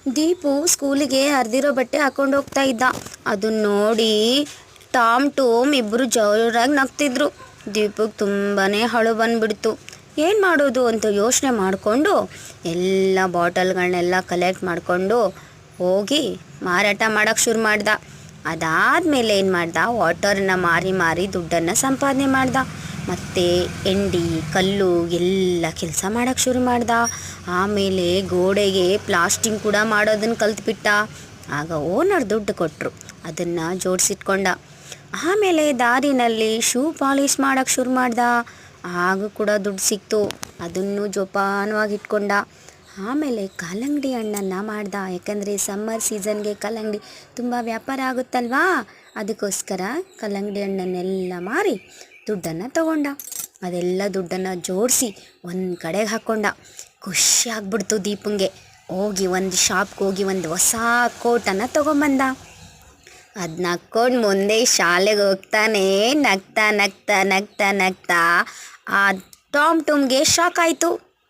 ದೀಪು ಸ್ಕೂಲಿಗೆ ಹರಿದಿರೋ ಬಟ್ಟೆ ಹಾಕೊಂಡು ಹೋಗ್ತಾ ಇದ್ದ. ಅದನ್ನ ನೋಡಿ ಟಾಮ್ ಟೂಮ್ ಇಬ್ಬರು ಜೋರಾಗಿ ನಗ್ತಿದ್ರು. ದೀಪಕ್ಕೆ ತುಂಬಾ ಅಳು ಬಂದ್ಬಿಡ್ತು. ಏನು ಮಾಡೋದು ಅಂತ ಯೋಚನೆ ಮಾಡಿಕೊಂಡು ಎಲ್ಲ ಬಾಟಲ್ಗಳನ್ನೆಲ್ಲ ಕಲೆಕ್ಟ್ ಮಾಡಿಕೊಂಡು ಹೋಗಿ ಮಾರಾಟ ಮಾಡೋಕ್ಕೆ ಶುರು ಮಾಡ್ದ. ಅದಾದಮೇಲೆ ಏನು ಮಾಡ್ದ, ವಾಟರನ್ನ ಮಾರಿ ಮಾರಿ ದುಡ್ಡನ್ನು ಸಂಪಾದನೆ ಮಾಡ್ದ. ಮತ್ತು ಎಂಡಿ ಕಲ್ಲು ಎಲ್ಲ ಕೆಲಸ ಮಾಡೋಕ್ಕೆ ಶುರು ಮಾಡ್ದ. ಆಮೇಲೆ ಗೋಡೆಗೆ ಪ್ಲಾಸ್ಟಿಂಗ್ ಕೂಡ ಮಾಡೋದನ್ನು ಕಲ್ತ್ಬಿಟ್ಟ. ಆಗ ಓನರ್ ದುಡ್ಡು ಕೊಟ್ಟರು, ಅದನ್ನು ಜೋಡಿಸಿಟ್ಕೊಂಡ. ಆಮೇಲೆ ದಾರಿನಲ್ಲಿ ಶೂ ಪಾಲಿಷ್ ಮಾಡೋಕ್ಕೆ ಶುರು ಮಾಡ್ದ. ಆಗ ಕೂಡ ದುಡ್ಡು ಸಿಕ್ತು, ಅದನ್ನು ಜೋಪಾನವಾಗಿ ಇಟ್ಕೊಂಡ. ಆಮೇಲೆ ಕಲ್ಲಂಗಡಿ ಹಣ್ಣನ್ನು ಮಾಡ್ದ. ಯಾಕಂದರೆ ಸಮ್ಮರ್ ಸೀಸನ್ಗೆ ಕಲ್ಲಂಗಡಿ ತುಂಬ ವ್ಯಾಪಾರ ಆಗುತ್ತಲ್ವಾ, ಅದಕ್ಕೋಸ್ಕರ ಕಲ್ಲಂಗಡಿ ಹಣ್ಣನ್ನೆಲ್ಲ ಮಾರಿ ದುಡ್ಡನ್ನು ತಗೊಂಡ. ಅದೆಲ್ಲ ದುಡ್ಡನ್ನು ಜೋಡಿಸಿ ಒಂದು ಕಡೆಗೆ ಹಾಕ್ಕೊಂಡ. ಖುಷಿ ಆಗ್ಬಿಡ್ತು ದೀಪಂಗೆ. ಹೋಗಿ ಒಂದು ಶಾಪ್ಗೆ ಹೋಗಿ ಒಂದು ಹೊಸ ಕೋಟನ್ನು ತೊಗೊಂಬಂದ. ಅದನ್ನ ಹಾಕ್ಕೊಂಡು ಮುಂದೆ ಶಾಲೆಗೆ ಹೋಗ್ತಾನೆ. ನಗ್ತಾ ನಗ್ತಾ ನಗ್ತಾ ನಗ್ತಾ ಆ ಟಾಮ್ ಟೂಮ್ಗೆ ಶಾಕ್ ಆಯಿತು.